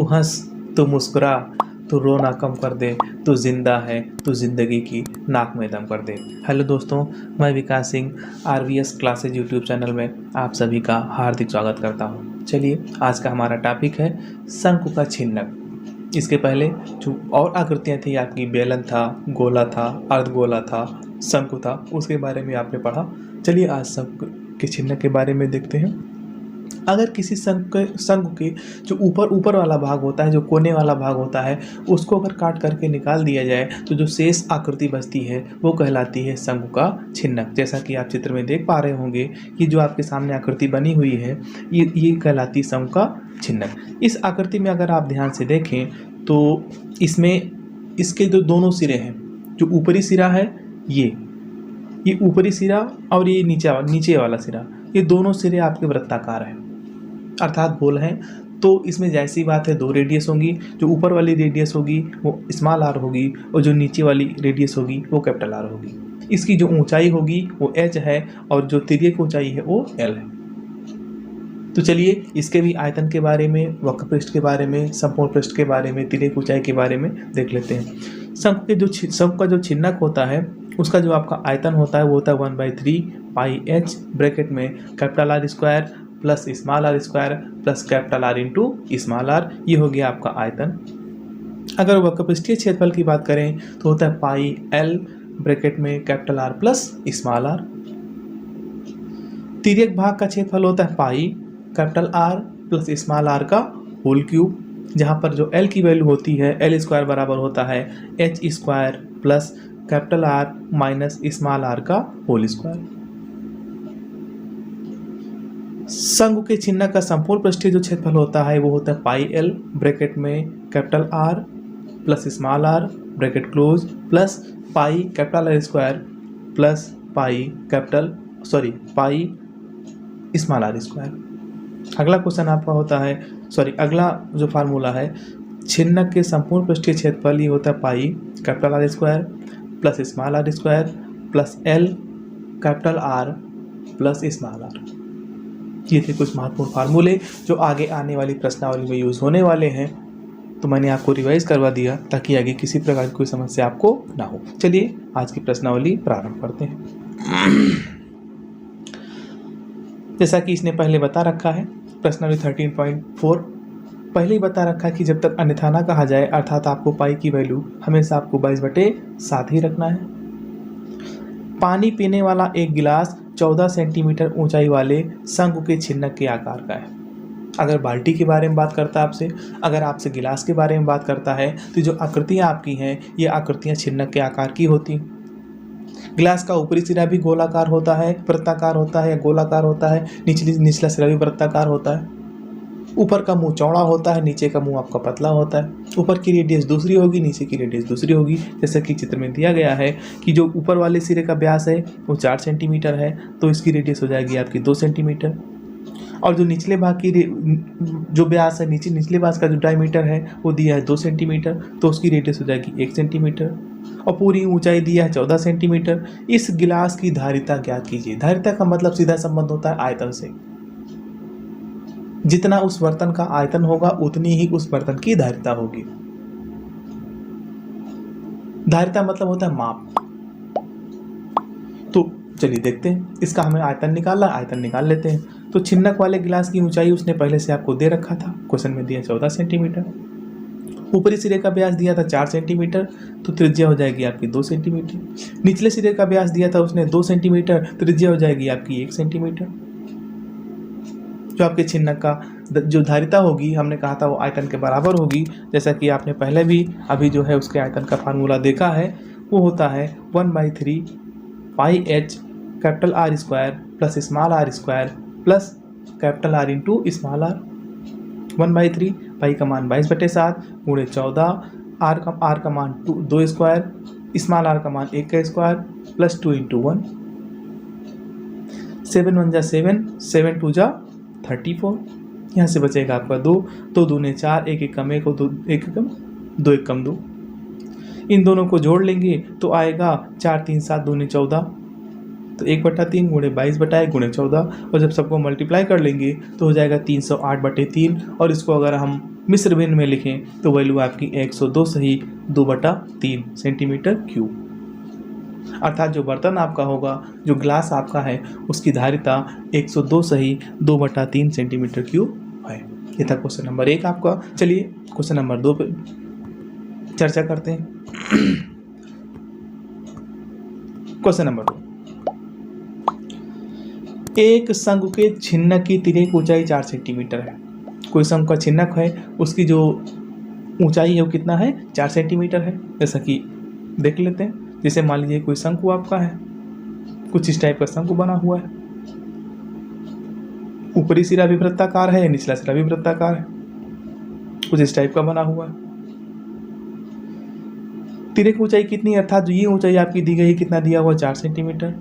हंस, तू मुस्कुरा, तू रोना कम कर दे, तू जिंदा है, तू जिंदगी की नाक में दम कर दे। हेलो दोस्तों, मैं Vikas Singh RVS classes YouTube channel में आप सभी का हार्दिक स्वागत करता हूं। चलिए, आज का हमारा टॉपिक है शंकु का छिन्नक। इसके पहले जो और आकृतियां थी आपकी, बेलन था, गोला था, अर्धगोला था, शंकु था, उसके बारे में आपने पढ़ा। चलिए आज शंकु के छिन्नक के बारे में देखते हैं। अगर किसी शंकु के जो ऊपर वाला भाग होता है, जो कोने वाला भाग होता है, उसको अगर काट करके निकाल दिया जाए तो जो शेष आकृति बचती है वो कहलाती है शंकु का छिन्नक। जैसा कि आप चित्र में देख पा रहे होंगे कि जो आपके सामने आकृति बनी हुई है ये कहलाती है शंकु का छिन्नक। इस आकृति में अगर आप ध्यान से देखें तो इसमें इसके जो दोनों सिरे हैं, जो ऊपरी सिरा है ये ऊपरी सिरा और ये नीचे वाला सिरा, ये दोनों सिरे आपके वृत्ताकार हैं अर्थात गोल हैं। तो इसमें जैसी बात है, दो रेडियस होंगी। जो ऊपर वाली रेडियस होगी वो स्मॉल आर होगी और जो नीचे वाली रेडियस होगी वो कैपिटल आर होगी। इसकी जो ऊंचाई होगी वो h है और जो तिर्यक ऊंचाई है वो l है। तो चलिए इसके भी आयतन के बारे में, वक्र पृष्ठ के बारे में, संपूर्ण पृष्ठ के बारे में, तिर्यक ऊंचाई के बारे में देख लेते हैं। शंकु का जो छिन्नक होता है उसका जो आपका आयतन होता है वो होता है 1/3 पाई h ब्रैकेट में capital R square plus small R square plus capital R into small R. ये हो गया आपका आयतन। अगर वक्रपृष्ठीय क्षेत्रफल की बात करें तो होता है पाई l ब्रैकेट में capital R plus small R. तिर्यक भाग का क्षेत्रफल होता है pi capital R plus small R का होल क्यूब, जहाँ पर जो l की वैल्यू होती है l स्क्वायर बराबर होता है h square plus capital R minus small R का होल स्क्वायर। शंकु के छिन्नक का संपूर्ण पृष्ठीय जो क्षेत्रफल होता है वो होता है पाई l ब्रैकेट में capital R plus small R bracket close plus pi capital R square plus pi small R square. अगला क्वेश्चन आपका होता है, अगला जो फार्मूला है छिन्नक के संपूर्ण पृष्ठीय क्षेत्रफल ये होता है pi capital R square plus small R square plus l capital R plus small R. ये थे कुछ महत्वपूर्ण फार्मूले जो आगे आने वाली प्रश्नावली में यूज होने वाले हैं। तो मैंने आपको रिवाइज करवा दिया ताकि आगे किसी प्रकार की कोई समस्या आपको ना हो। चलिए आज की प्रश्नावली प्रारंभ करते हैं। जैसा कि इसने पहले बता रखा है, प्रश्नावली 13.4 पहले ही बता रखा है कि जब तक अन्यथा ना कहा जाए अर्थात आपको पाई की वैल्यू हमेशा आपको 22/7 ही रखना है। पानी पीने वाला एक गिलास 14 सेंटीमीटर ऊंचाई वाले शंकु के छिन्नक के आकार का है। अगर बाल्टी के बारे में बात करता है आपसे, अगर आपसे गिलास के बारे में बात करता है तो जो आकृतियाँ आपकी हैं ये आकृतियाँ छिन्नक के आकार की होती हैं। गिलास का ऊपरी सिरा भी गोलाकार होता है, वृत्ताकार होता है या गोलाकार होता है, निचला सिरा भी वृत्ताकार होता है। ऊपर का मुंह चौड़ा होता है, नीचे का मुंह आपका पतला होता है। ऊपर की रेडियस दूसरी होगी, नीचे की रेडियस दूसरी होगी। जैसा कि चित्र में दिया गया है कि जो ऊपर वाले सिरे का व्यास है वो 4 सेंटीमीटर है तो इसकी रेडियस हो जाएगी आपकी 2 सेंटीमीटर। और जो निचले भाग की जो व्यास है, निचले भाग का जो डायमीटर है वो दिया है 2 सेंटीमीटर तो उसकी रेडियस हो जाएगी 1 सेंटीमीटर। और पूरी ऊंचाई दिया है 14 सेंटीमीटर। इस गिलास की धारिता ज्ञात कीजिए। धारिता का मतलब सीधा संबंध होता है आयतन से। जितना उस बर्तन का आयतन होगा उतनी ही उस बर्तन की धारिता होगी। धारिता मतलब होता है माप। तो चलिए देखते हैं, इसका हमें आयतन निकालना, आयतन निकाल लेते हैं। तो छिन्नक वाले गिलास की ऊंचाई उसने पहले से आपको दे रखा था, क्वेश्चन में दिया 14 सेंटीमीटर। ऊपरी सिरे का व्यास दिया था 4 सेंटीमीटर तो त्रिज्या हो जाएगी आपकी 2 सेंटीमीटर। निचले सिरे का व्यास दिया था उसने 2 सेंटीमीटर, त्रिज्या हो जाएगी आपकी 1 सेंटीमीटर। जो आपके छिन्नक का जो धारिता होगी हमने कहा था वो आयतन के बराबर होगी। जैसा कि आपने पहले भी अभी जो है उसके आयतन का फार्मूला देखा है, वो होता है 1/3 pi h capital R square plus small R square plus capital R into small R. 1/3 pi का मान 22/7 गुणे 14, आर का मान 2 स्क्वायर, स्मॉल आर का मान 1 का स्क्वायर प्लस 2 इंटू 1। 7 1 जा 7, 7 2 जा 34। यहाँ से बचेगा आपका 2, 2 दूने 4, 1 1 कम 1 और 2 1 कम 2 1 कम 2। इन दोनों को जोड़ लेंगे तो आएगा 4 3 7 दूने 14, तो 1/3 गुणे 22/1 गुणे 14, और जब सबको मल्टीप्लाई कर लेंगे तो हो जाएगा 308/3, और इसको अगर हम मिस्र भिन्न में लिखें तो वैल्यू आपकी 102 सही 2/3 सेंटीमीटर क्यूब। अर्थात जो बर्तन आपका होगा, जो ग्लास आपका है, उसकी धारिता 102 सही 2/3 सेंटीमीटर क्यूब है। ये था क्वेश्चन नंबर 1 आपका। चलिए क्वेश्चन नंबर 2 पे चर्चा करते हैं। क्वेश्चन नंबर 2, एक शंकु के छिन्नक की तिर्यक ऊंचाई 4 सेंटीमीटर है। कोई शंकु का छिन्नक है, उसकी जो ऊंचाई है वो कितना है, 4 सेंटीमीटर है। जैसा कि देख लेते हैं। जैसे मान लीजिए कोई शंकु आपका है, कुछ इस टाइप का शंकु बना हुआ है। ऊपरी सिरा भी वृत्ताकार है, निचला सिरा भी वृत्ताकार है, कुछ इस टाइप का बना हुआ है। तिर्यक ऊंचाई कितनी, अर्थात जो ये ऊंचाई आपकी दी गई है, कितना दिया हुआ, 4 सेंटीमीटर।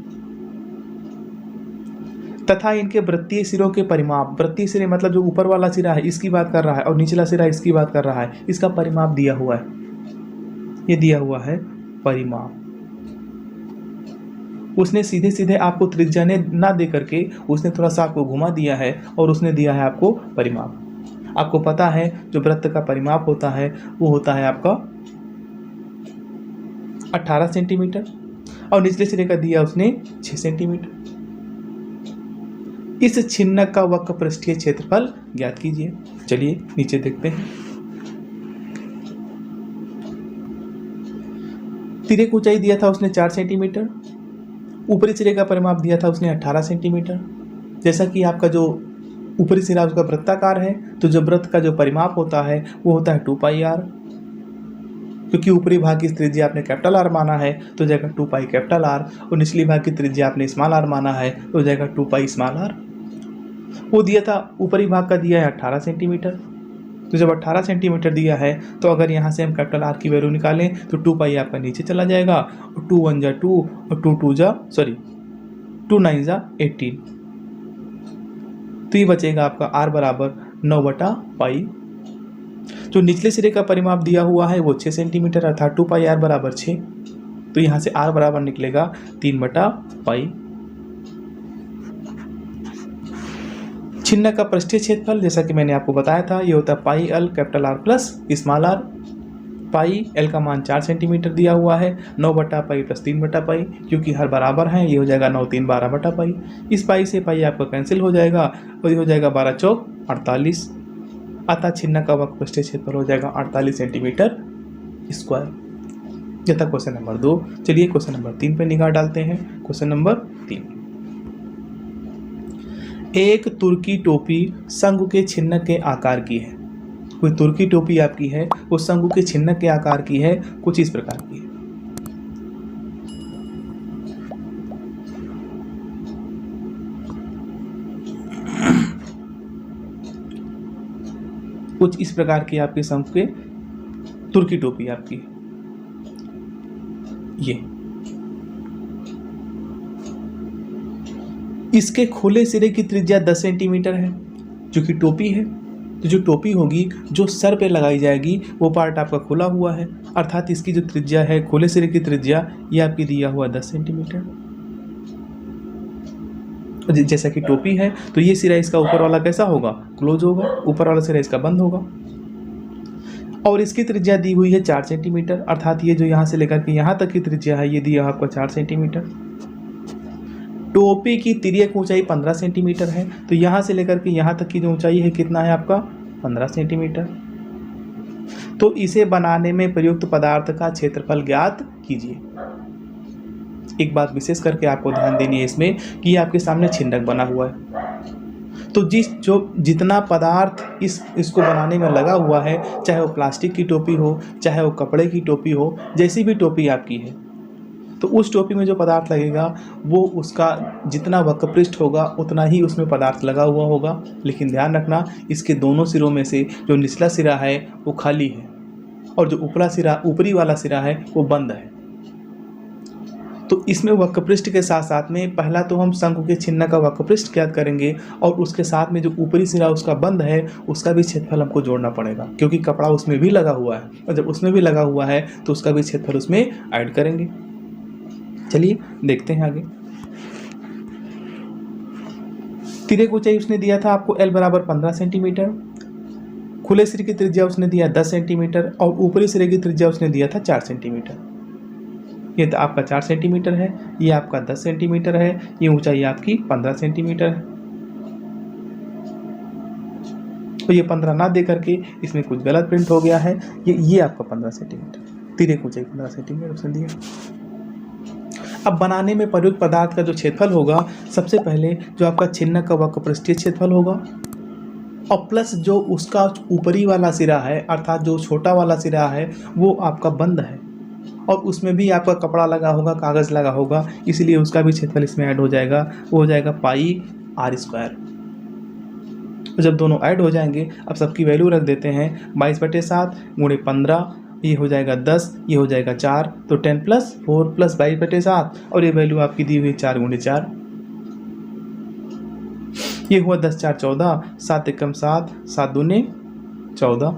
तथा इनके वृत्तीय सिरों के परिमाप, वृत्तीय सिरे मतलब जो ऊपर वाला सिरा है इसकी बात कर रहा है, और निचला सिरा इसकी बात कर रहा है, इसका परिमाप दिया हुआ है। ये दिया हुआ है परिमाप। उसने सीधे सीधे आपको त्रिज्या ने ना दे करके उसने थोड़ा सा आपको घुमा दिया है, और उसने दिया है आपको परिमाप। आपको पता है जो वृत्त का परिमाप होता है वो होता है आपका 18 सेंटीमीटर, और निचले सिरे का दिया उसने 6 सेंटीमीटर। इस छिन्नक का वक्र पृष्ठीय क्षेत्रफल ज्ञात कीजिए। चलिए नीचे देखते हैं। तिर्यक ऊंचाई दिया था उसने 4 सेंटीमीटर, ऊपरी सिरे का परिमाप दिया था उसने 18 सेंटीमीटर। जैसा कि आपका जो ऊपरी सिरा उसका वृत्ताकार है, तो जो वृत्त का जो परिमाप होता है वो होता है 2πr। क्योंकि ऊपरी भाग की त्रिज्या आपने कैपिटल आर माना है तो जाएगा 2π कैपिटल आर, और निचली भाग की त्रिज्या आपने स्मॉल आर माना है तो जाएगा 2π स्मॉल आर। वो दिया था, ऊपरी भाग का दिया है 18 सेंटीमीटर। तो जब 18 सेंटीमीटर दिया है तो अगर यहाँ से हम कैपिटल आर की वैल्यू निकालें तो 2π आपका नीचे चला जाएगा, और 2 1 जा 2 और 2 9 जा 18। तो ये बचेगा आपका r बराबर 9/π। जो निचले सिरे का परिमाप दिया हुआ है वो 6 सेंटीमीटर, अर्थात 2πr बराबर 6। तो यहाँ से r बराबर निकलेगा 3/π। छिन्नक का पृष्ठीय क्षेत्रफल जैसा कि मैंने आपको बताया था, ये होता है πl capital R plus small r। Pi L का मान 4 सेंटीमीटर दिया हुआ है, 9/π प्लस 3/π, क्योंकि हर बराबर हैं, ये हो जाएगा 9 3 12/π। इस पाई से पाई आपका कैंसिल हो जाएगा, और ये हो जाएगा 12 चौक 48। अतः छिन्नक का वक्र पृष्ठीय क्षेत्रफल हो जाएगा 48 सेंटीमीटर स्क्वायर। यह था क्वेश्चन नंबर 2। चलिए क्वेश्चन नंबर 3 पे निगाह डालते हैं। क्वेश्चन नंबर 3, एक तुर्की टोपी शंकु के छिन्नक के आकार की है। कोई तुर्की टोपी आपकी है, वो शंकु के छिन्नक के आकार की है, कुछ इस प्रकार की है। कुछ इस प्रकार की आपके शंकु के तुर्की टोपी आपकी है। ये इसके खुले सिरे की त्रिज्या 10 सेंटीमीटर है, जो कि टोपी है। तो जो टोपी होगी जो सर पे लगाई जाएगी वो पार्ट आपका खुला हुआ है, अर्थात इसकी जो त्रिज्या है, खुले सिरे की त्रिज्या, ये आपकी दिया हुआ 10 सेंटीमीटर। जैसा कि टोपी है तो ये सिरा इसका ऊपर वाला कैसा होगा, क्लोज होगा, ऊपर वाला सिरा इसका बंद होगा। और इसकी त्रिज्या दी हुई है 4 सेंटीमीटर, अर्थात ये जो यहाँ से लेकर के यहाँ तक की त्रिज्या है ये दिया आपका 4 सेंटीमीटर। टोपी की तिर्यक ऊंचाई 15 सेंटीमीटर है, तो यहाँ से लेकर के यहाँ तक की जो ऊंचाई है कितना है आपका, 15 सेंटीमीटर। तो इसे बनाने में प्रयुक्त पदार्थ का क्षेत्रफल ज्ञात कीजिए। एक बात विशेष करके आपको ध्यान देनी है इसमें कि ये आपके सामने छिन्नक बना हुआ है, तो जितना पदार्थ इसको बनाने में लगा हुआ है, चाहे वो प्लास्टिक की टोपी हो, चाहे वो कपड़े की टोपी हो, जैसी भी टोपी आपकी है, तो उस टोपी में जो पदार्थ लगेगा वो उसका जितना वक्रपृष्ठ होगा उतना ही उसमें पदार्थ लगा हुआ होगा। लेकिन ध्यान रखना, इसके दोनों सिरों में से जो निचला सिरा है वो खाली है, और जो ऊपरी वाला सिरा है वो बंद है। तो इसमें वक्रपृष्ठ के साथ साथ में पहला तो हम शंकु के छिन्नक का वक्रपृष्ठ ज्ञात करेंगे, और उसके साथ में जो ऊपरी सिरा उसका बंद है उसका भी क्षेत्रफल हमको जोड़ना पड़ेगा, क्योंकि कपड़ा उसमें भी लगा हुआ है, और जब उसमें भी लगा हुआ है तो उसका भी क्षेत्रफल उसमें ऐड करेंगे। चलिए देखते हैं आगे। तिर्यक ऊंचाई उसने दिया था आपको L बराबर 15 सेंटीमीटर, खुले सिरे की त्रिज्या उसने दिया 10 सेंटीमीटर और ऊपरी सिरे की त्रिज्या उसने दिया था 4 सेंटीमीटर। ये तो आपका 4 सेंटीमीटर है, ये आपका 10 सेंटीमीटर है, ये ऊंचाई आपकी 15 सेंटीमीटर है। तो ये 15 ना दे करके इसमें कुछ गलत प्रिंट हो गया है। ये आपका 15 सेंटीमीटर, तिर्यक ऊंचाई 15 सेंटीमीटर उसने दिया। अब बनाने में प्रयुक्त पदार्थ का जो क्षेत्रफल होगा, सबसे पहले जो आपका छिन्नक का वक्रपृष्ठीय क्षेत्रफल होगा और प्लस जो उसका ऊपरी वाला सिरा है अर्थात जो छोटा वाला सिरा है वो आपका बंद है और उसमें भी आपका कपड़ा लगा होगा, कागज़ लगा होगा, इसलिए उसका भी क्षेत्रफल इसमें ऐड हो जाएगा। वो हो जाएगा पाई r स्क्वायर। तो जब दोनों ऐड हो जाएंगे, अब सबकी वैल्यू रख देते हैं 22/7 गुणे 15, ये हो जाएगा 10, ये हो जाएगा 4, तो 10 + 4 + 22/7 और ये वैल्यू आपकी दी हुई 4 × 4, ये हुआ 10 × 4 = 14, 7 × 1 = 7, 7 × 2 = 14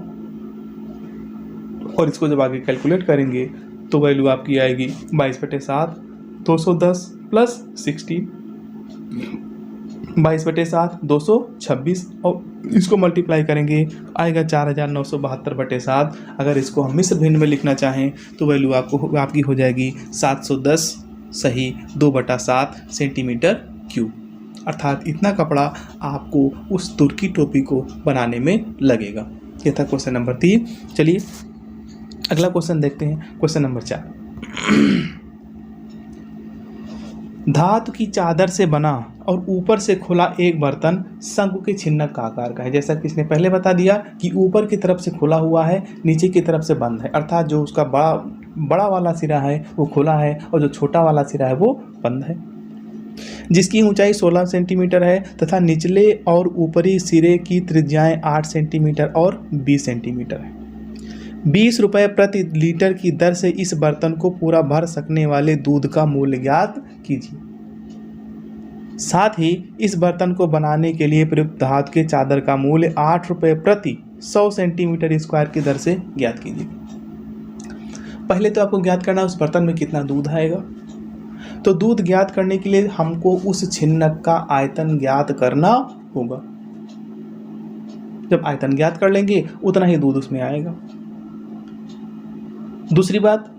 और इसको जब आगे कैलकुलेट करेंगे तो वैल्यू आपकी आएगी 22/7 210 + 16 22/7 226 और इसको मल्टीप्लाई करेंगे आएगा 4972/7। अगर इसको हम मिश्र भिन्न में लिखना चाहें तो वैल्यू आपकी हो जाएगी 710 सही 2/7 सेंटीमीटर क्यूब। अर्थात इतना कपड़ा आपको उस तुर्की टोपी को बनाने में लगेगा। ये था क्वेश्चन नंबर 3। चलिए अगला क्वेश्चन देखते हैं, क्वेश्चन नंबर 4। धातु की चादर से बना और ऊपर से खुला एक बर्तन शंकु के छिन्नक का आकार का है। जैसा कि इसने पहले बता दिया कि ऊपर की तरफ से खुला हुआ है, नीचे की तरफ से बंद है, अर्थात जो उसका बड़ा वाला सिरा है वो खुला है और जो छोटा वाला सिरा है वो बंद है, जिसकी ऊंचाई 16 सेंटीमीटर है तथा निचले और ऊपरी सिरे की त्रिज्याएं 8 सेंटीमीटर और 20 सेंटीमीटर है। 20 रुपये प्रति लीटर की दर से इस बर्तन को पूरा भर सकने वाले दूध का मूल्य ज्ञात कीजिए। साथ ही इस बर्तन को बनाने के लिए प्रयुक्त धातु के चादर का मूल्य 8 रुपये प्रति 100 सेंटीमीटर स्क्वायर की दर से ज्ञात कीजिए। पहले तो आपको ज्ञात करना है उस बर्तन में कितना दूध आएगा। तो दूध ज्ञात करने के लिए हमको उस छिन्नक का आयतन ज्ञात करना होगा। जब आयतन ज्ञात कर लेंगे उतना ही दूध उसमें आएगा। दूसरी बात,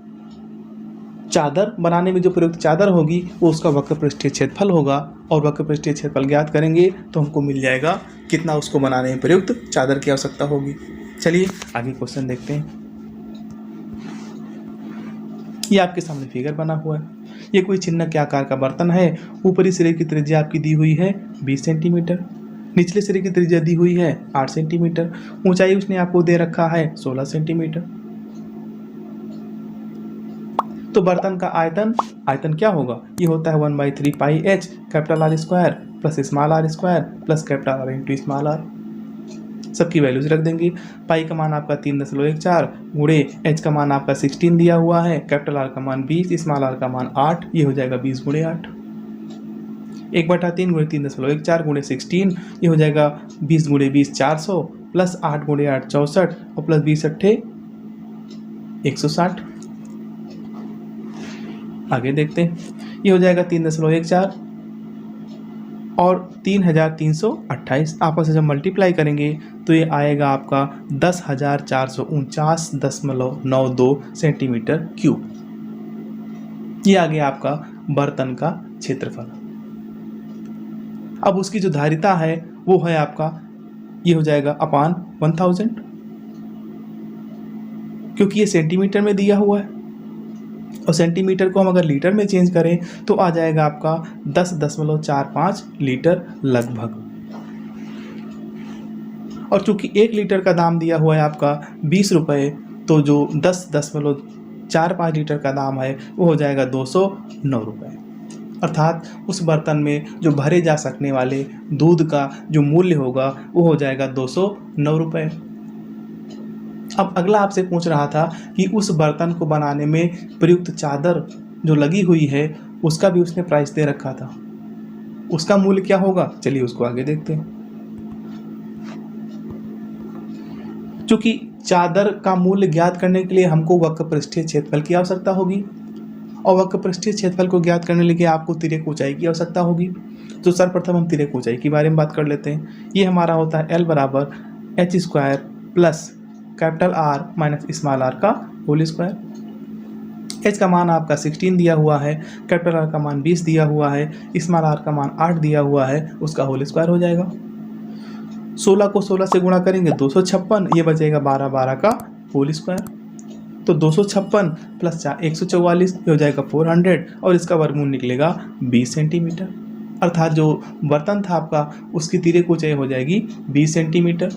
चादर बनाने में जो प्रयुक्त चादर होगी वो उसका वक्रपृष्ठीय क्षेत्रफल होगा और वक्रपृष्ठीय क्षेत्रफल ज्ञात करेंगे तो हमको मिल जाएगा कितना उसको बनाने में प्रयुक्त चादर की आवश्यकता होगी। चलिए आगे क्वेश्चन देखते हैं। ये आपके सामने फिगर बना हुआ है। ये कोई छिन्नक के आकार का बर्तन है। ऊपरी सिरे की त्रिज्या आपकी दी हुई है 20 सेंटीमीटर, निचले सिरे की त्रिज्या दी हुई है 8 सेंटीमीटर, ऊंचाई उसने आपको दे रखा है 16 सेंटीमीटर। तो बर्तन का आयतन क्या होगा? ये होता है 1/3 pi h capital R square plus small r square plus capital R into small r। सबकी वैल्यूज रख देंगे। पाई का मान आपका 3.14 गुणे h का मान आपका 16 दिया हुआ है, कैपिटल R का मान 20, स्मॉल r का मान 8, ये हो जाएगा 20 × 8। 1/3 गुणे 3.14 गुणे 16, ये हो जाएगा 20 × 20 400 प्लस 8 × 8 64 और प्लस 20 × 8 160। आगे देखते हैं। ये हो जाएगा 3.14 और 3328। आपस में जब मल्टीप्लाई करेंगे तो ये आएगा आपका 10,449.92 सेंटीमीटर क्यूब। ये आ गया आपका बर्तन का क्षेत्रफल। अब उसकी जो धारिता है वो है आपका, ये हो जाएगा अपॉन 1000, क्योंकि ये सेंटीमीटर में दिया हुआ है और सेंटीमीटर को हम अगर लीटर में चेंज करें तो आ जाएगा आपका 10.45 लीटर लगभग। और चूंकि 1 लीटर का दाम दिया हुआ है आपका 20 रुपये, तो जो 10.45 लीटर का दाम है वो हो जाएगा 209 रुपये। अर्थात उस बर्तन में जो भरे जा सकने वाले दूध का जो मूल्य होगा वो हो जाएगा 209 रुपये। अब अगला आपसे पूछ रहा था कि उस बर्तन को बनाने में प्रयुक्त चादर जो लगी हुई है उसका भी उसने प्राइस दे रखा था, उसका मूल्य क्या होगा? चलिए उसको आगे देखते हैं। चूंकि चादर का मूल्य ज्ञात करने के लिए हमको वक्रपृष्ठीय क्षेत्रफल की आवश्यकता होगी और वक्रपृष्ठीय क्षेत्रफल को ज्ञात करने के लिए आपको तिर्यक ऊंचाई की आवश्यकता होगी। तो सर्वप्रथम हम तिर्यक ऊंचाई के बारे में बात कर लेते हैं। ये हमारा होता है L बराबर H square plus capital R minus small r का होल स्क्वायर। h का मान आपका 16 दिया हुआ है, कैपिटल R का मान 20 दिया हुआ है, स्मॉल r का मान 8 दिया हुआ है, उसका होल स्क्वायर हो जाएगा। 16 को 16 से गुणा करेंगे 256, ये बचेगा 12 12 का होल स्क्वायर। तो 256 प्लस 144 ये हो जाएगा 400 और इसका वर्गमूल निकलेगा 20 सेंटीमीटर। अर्थात जो बर्तन था आपका उसकी तिर्यक ऊंचाई हो जाएगी 20 सेंटीमीटर।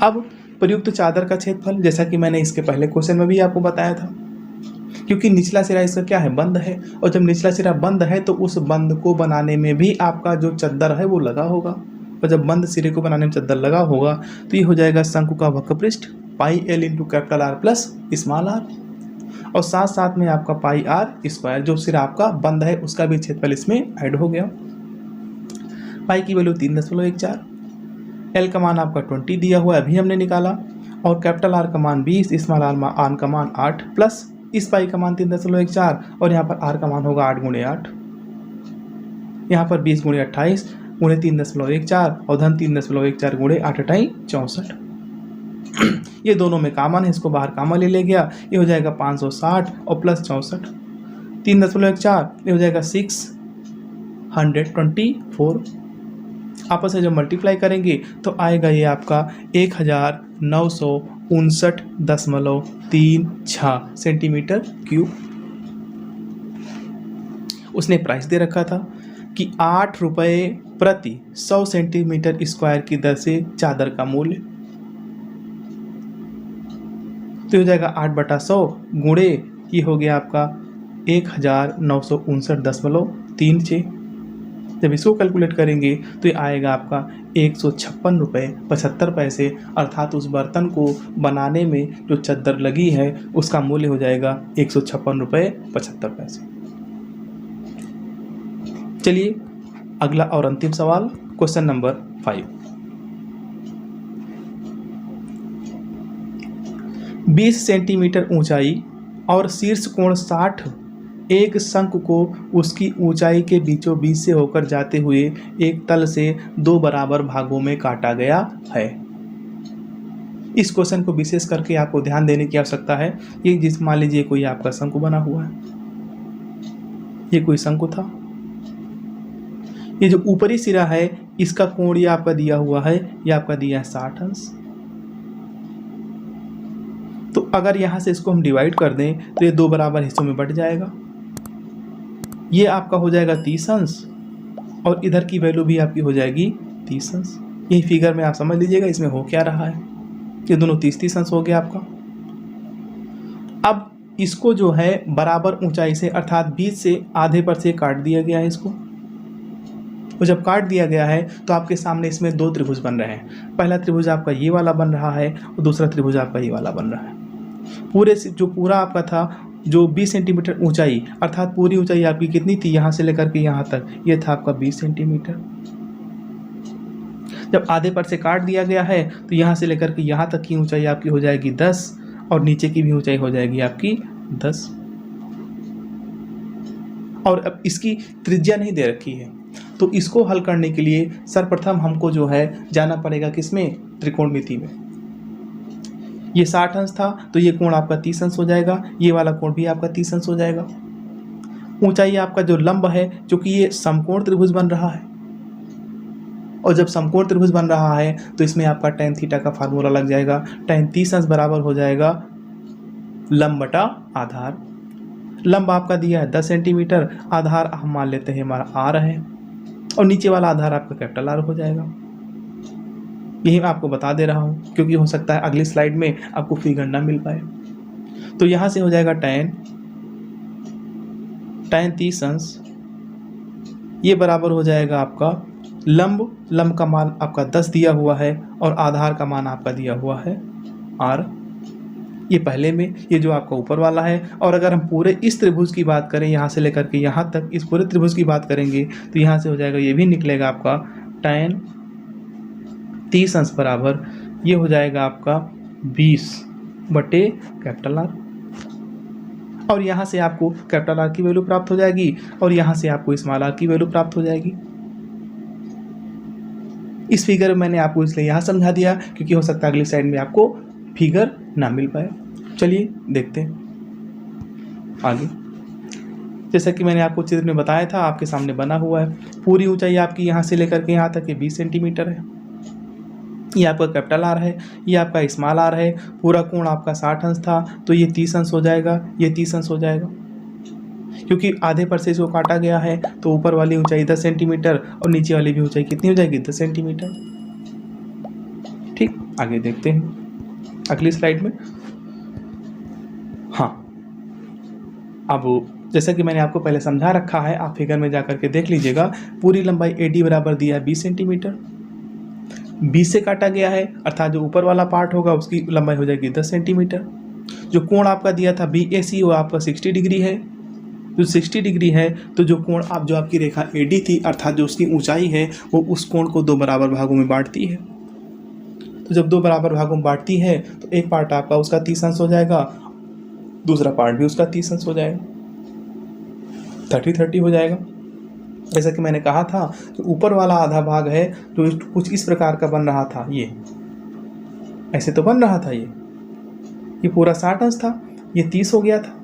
अब प्रयुक्त चादर का क्षेत्रफल, जैसा कि मैंने इसके पहले क्वेश्चन में भी आपको बताया था, क्योंकि निचला सिरा इसका क्या है, बंद है, और जब निचला सिरा बंद है तो उस बंद को बनाने में भी आपका जो चद्दर है वो लगा होगा, और जब बंद सिरे को बनाने में चद्दर लगा होगा तो ये हो जाएगा शंकु का वक्र पृष्ठ पाई L into capital R plus small r, और साथ साथ में आपका पाई R स्क्वायर, जो सिरा आपका बंद है उसका भी क्षेत्रफल इसमें ऐड हो गया। पाई की वैल्यू 3.14, L का मान आपका 20 दिया हुआ है, अभी हमने निकाला, और कैपिटल R का मान 20, स्मॉल r का मान 8 प्लस इस पाई का मान 3.14, और यहाँ पर R का मान होगा 8 गुणे 8, यहाँ पर 20 गुणे 28 गुणे 3.14 और धन 3.14 गुणे 8 अठाई 64। ये दोनों में कॉमन है, इसको बाहर कॉमन ले गया, ये हो जाएगा 560 और प्लस 64, 3.14 ये हो जाएगा 624। आपस में जब मल्टीप्लाई करेंगे तो आएगा ये आपका 1959.36 सेंटीमीटर क्यूब। उसने प्राइस दे रखा था कि 8 रुपये प्रति 100 सेंटीमीटर स्क्वायर की दर से चादर का मूल्य, तो हो जाएगा 8/100 गुणे ये हो गया आपका 1959.36। जब इसको कैलकुलेट करेंगे तो ये आएगा आपका 156 रुपये 75 पैसे, अर्थात उस बर्तन को बनाने में जो चद्दर लगी है उसका मूल्य हो जाएगा 156 रुपये 75 पैसे। चलिए अगला और अंतिम सवाल, क्वेश्चन नंबर 5। 20 सेंटीमीटर ऊंचाई और शीर्ष कोण 60, एक शंकु को उसकी ऊंचाई के बीचों बीच से होकर जाते हुए एक तल से 2 बराबर भागों में काटा गया है। इस क्वेश्चन को विशेष करके आपको ध्यान देने की आवश्यकता है। ये जिस मान लीजिए कोई आपका शंकु बना हुआ है, ये कोई शंकु था, ये जो ऊपरी सिरा है इसका कोण ये आपका दिया हुआ है, ये आपका दिया है 60 अंश। तो अगर यहाँ से इसको हम डिवाइड कर दें तो ये 2 बराबर हिस्सों में बट जाएगा, ये आपका हो जाएगा 30 अंश और इधर की वैल्यू भी आपकी हो जाएगी 30 अंश। यही फिगर में आप समझ लीजिएगा इसमें हो क्या रहा है, ये दोनों 30 अंश हो गया आपका। अब इसको जो है बराबर ऊंचाई से अर्थात 20 से आधे पर से काट दिया गया है इसको, तो जब काट दिया गया है तो आपके सामने इसमें 2 त्रिभुज बन रहे हैं। पहला त्रिभुज आपका ये वाला बन रहा है और दूसरा त्रिभुज आपका ये वाला बन रहा है। पूरा आपका था जो 20 सेंटीमीटर ऊंचाई, अर्थात पूरी ऊंचाई आपकी कितनी थी, यहाँ से लेकर के यहाँ तक, ये था आपका 20 सेंटीमीटर। जब आधे पर से काट दिया गया है तो यहाँ से लेकर के यहाँ तक की ऊंचाई आपकी हो जाएगी 10 और नीचे की भी ऊंचाई हो जाएगी आपकी 10। और अब इसकी त्रिज्या नहीं दे रखी है, तो इसको हल करने के लिए सर्वप्रथम हमको जो है जाना पड़ेगा किसमें, त्रिकोणमिति में। ये 60 अंश था तो ये कोण आपका 30 अंश हो जाएगा, ये वाला कोण भी आपका 30 अंश हो जाएगा। ऊंचाई आपका जो लंब है, क्योंकि ये समकोण त्रिभुज बन रहा है, और जब समकोण त्रिभुज बन रहा है तो इसमें आपका tan थीटा का फार्मूला लग जाएगा। tan 30 अंश बराबर हो जाएगा लंब बटा आधार। लंब आपका दिया है 10 सेंटीमीटर, आधार हम मान लेते हैं हमारा R है, और नीचे वाला आधार आपका कैपिटल R हो जाएगा। यही मैं आपको बता दे रहा हूँ क्योंकि हो सकता है अगली स्लाइड में आपको फिगर ना मिल पाए। तो यहाँ से हो जाएगा tan 30 अंश, ये बराबर हो जाएगा आपका लंब का मान आपका 10 दिया हुआ है और आधार का मान आपका दिया हुआ है R। ये पहले में, ये जो आपका ऊपर वाला है। और अगर हम पूरे इस त्रिभुज की बात करें, यहाँ से लेकर के यहाँ तक इस पूरे त्रिभुज की बात करेंगे तो यहाँ से हो जाएगा, ये भी निकलेगा आपका tan 30 अंश बराबर ये हो जाएगा आपका 20 बटे कैपिटल R। और यहाँ से आपको कैपिटल आर की वैल्यू प्राप्त हो जाएगी और यहाँ से आपको स्मॉल आर की वैल्यू प्राप्त हो जाएगी। इस फिगर में मैंने आपको इसलिए यहाँ समझा दिया क्योंकि हो सकता है अगली साइड में आपको फिगर ना मिल पाए। चलिए देखते हैं आगे। जैसा कि मैंने आपको चित्र में बताया था, आपके सामने बना हुआ है। पूरी ऊंचाई आपकी यहाँ से लेकर के यहाँ तक के 20 सेंटीमीटर है। ये आपका कैपिटल आर है, ये आपका स्मॉल आर है। पूरा कोण आपका 60 अंश था तो ये 30 अंश हो जाएगा, ये 30 अंश हो जाएगा। क्योंकि आधे पर से इसको काटा गया है तो ऊपर वाली ऊंचाई 10 सेंटीमीटर और नीचे वाली भी ऊंचाई कितनी हो जाएगी, 10 सेंटीमीटर। ठीक, आगे देखते हैं अगली स्लाइड में। हाँ, अब जैसा कि मैंने आपको पहले समझा रखा है, आप फिगर में जाकर के देख लीजिएगा। पूरी लंबाई AD बराबर दिया है 20 सेंटीमीटर। 20 से काटा गया है अर्थात जो ऊपर वाला पार्ट होगा उसकी लंबाई हो जाएगी 10 सेंटीमीटर। जो कोण आपका दिया था BAC वो आपका 60 डिग्री है। जो 60 डिग्री है तो जो कोण आप जो आपकी रेखा AD थी अर्थात जो उसकी ऊंचाई है वो उस कोण को 2 बराबर भागों में बांटती है। तो जब 2 बराबर भागों में बांटती है तो एक पार्ट आपका उसका 30 अंश हो जाएगा, दूसरा पार्ट भी उसका 30 अंश हो जाएगा, 30-30 हो जाएगा। जैसा कि मैंने कहा था तो ऊपर वाला आधा भाग है जो कुछ इस प्रकार का बन रहा था, ये ऐसे तो बन रहा था, ये पूरा 60 अंश था, ये 30 हो गया था।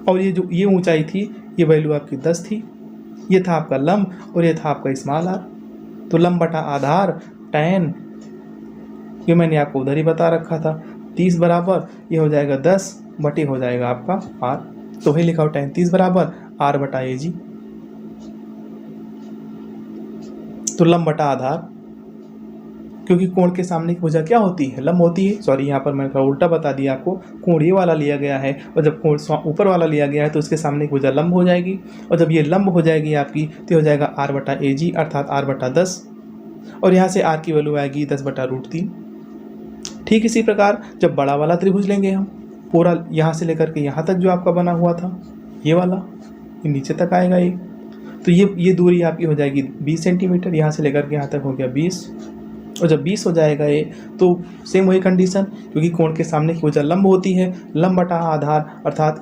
और ये जो ये ऊंचाई थी ये वैल्यू आपकी 10 थी। ये था आपका लंब और ये था आपका स्मॉल आर। तो लंब बटा आधार tan, ये मैंने आपको उधर ही बता रखा था, 30 बराबर ये हो जाएगा 10 बटे हो जाएगा आपका r। तो वही लिखा हो tan 30 बराबर r बटा AG। तो लंब बटा आधार, क्योंकि कोण के सामने की भुजा क्या होती है, लंब होती है। सॉरी, यहाँ पर मैंने थोड़ा उल्टा बता दिया आपको। कोण ये वाला लिया गया है और जब कोण ऊपर वाला लिया गया है तो उसके सामने की भुजा लंब हो जाएगी। और जब ये लंब हो जाएगी आपकी तो हो जाएगा r बटा AG अर्थात r बटा 10। और यहाँ से r की वैल्यू आएगी 10 बटा √3। ठीक इसी प्रकार जब बड़ा वाला त्रिभुज लेंगे हम, पूरा यहाँ से लेकर के यहाँ तक जो आपका बना हुआ था ये वाला, ये नीचे तक आएगा ये, तो ये दूरी आपकी हो जाएगी 20 सेंटीमीटर। यहाँ से लेकर के यहाँ तक हो गया 20। और जब 20 हो जाएगा ये तो सेम वही कंडीशन, क्योंकि कोण के सामने की वजह लंब होती है, लंब बटा आधार अर्थात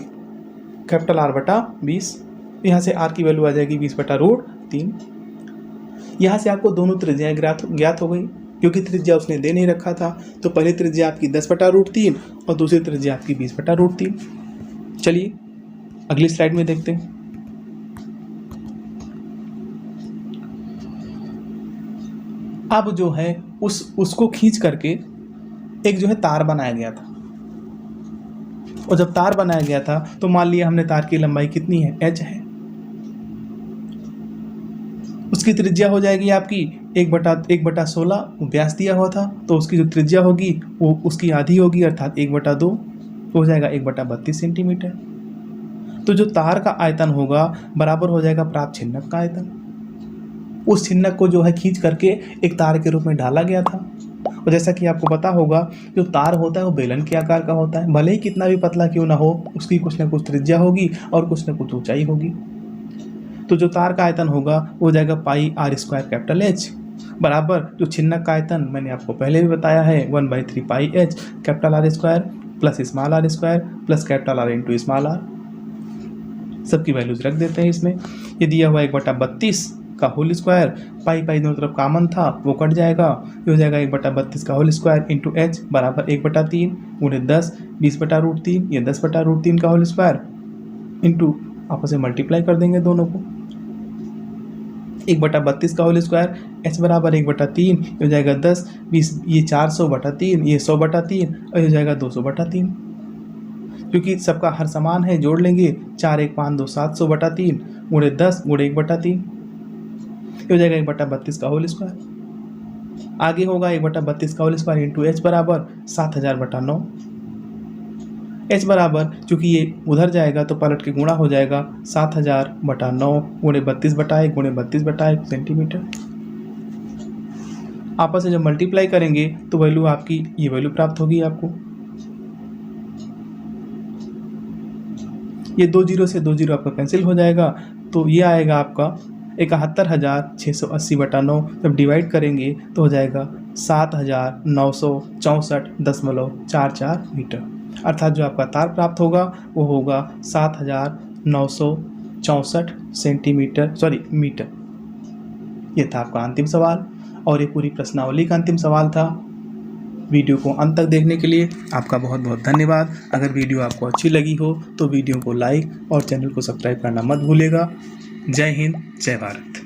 कैपिटल R बटा 20। यहाँ से r की वैल्यू आ जाएगी 20 बटा √3। यहाँ से आपको दोनों त्रिज्याएं ज्ञात हो गई, क्योंकि त्रिज्या उसने दे नहीं रखा था। तो पहली त्रिज्या आपकी 10 बटा √3 और दूसरी त्रिज्या आपकी 20 बटा √3। चलिए अगली स्लाइड में देखते हैं। अब जो है उसको खींच करके एक जो है तार बनाया गया था। और जब तार बनाया गया था तो मान लिया हमने तार की लंबाई कितनी है, h है। उसकी त्रिज्या हो जाएगी आपकी 1/16 व्यास दिया हुआ था, तो उसकी जो त्रिज्या होगी वो उसकी आधी होगी अर्थात 1/2 हो जाएगा 1/32 सेंटीमीटर। तो जो तार का आयतन होगा बराबर हो जाएगा प्राप्त छिन्नक का आयतन। उस छिन्नक को जो है खींच करके एक तार के रूप में ढाला गया था। और जैसा कि आपको पता होगा जो तार होता है वो बेलन के आकार का होता है, भले ही कितना भी पतला क्यों ना हो उसकी कुछ ना कुछ त्रिज्या होगी और कुछ ना कुछ ऊंचाई होगी। तो जो तार का आयतन होगा वो जाएगा पाई r² कैपिटल H बराबर जो छिन्नक का आयतन मैंने आपको पहले भी बताया है 1/3 pi h capital R² plus small r² plus capital R into small r। सबकी वैल्यूज रख देते हैं इसमें। ये दिया हुआ 1/32 का होल स्क्वायर, पाई दोनों तरफ कॉमन था वो कट जाएगा, ये हो जाएगा 1/32 का होल स्क्वायर इंटू h बराबर 1/3 गुणे 10 20/√3, ये 10/√3 का होल स्क्वायर इंटू आपस में मल्टीप्लाई कर देंगे दोनों को। 1/32 का होल स्क्वायर h बराबर 1/3, ये हो जाएगा 10 20, ये 400/3, ये 100/3 और ये हो जाएगा 200/3। क्योंकि सबका हर समान है जोड़ लेंगे 4 1 5 2 700/3 गुणे 10 गुणे 1/3, ये हो जाएगा 1/32 का होल स्क्वायर। आगे होगा 1/32 का होल स्क्वायर इंटू h बराबर 7000/9। h बराबर चूंकि ये उधर जाएगा तो पलट के गुणा हो जाएगा 7000/9 गुणे 32/1 गुणे 32/1 सेंटीमीटर। आपस में जब मल्टीप्लाई करेंगे तो वैल्यू आपकी ये वैल्यू प्राप्त होगी आपको। ये 2 0 से 2 0 आपका कैंसिल हो जाएगा, तो ये आएगा आपका 71,680/9। जब डिवाइड करेंगे तो हो जाएगा 7,964.44 मीटर। अर्थात जो आपका तार प्राप्त होगा वो होगा 7,964 मीटर। ये था आपका अंतिम सवाल और ये पूरी प्रश्नावली का अंतिम सवाल था। वीडियो को अंत तक देखने के लिए आपका बहुत बहुत धन्यवाद। अगर वीडियो आपको अच्छी लगी हो तो वीडियो को लाइक और चैनल को सब्सक्राइब करना मत भूलिएगा। जय हिंद, जय भारत।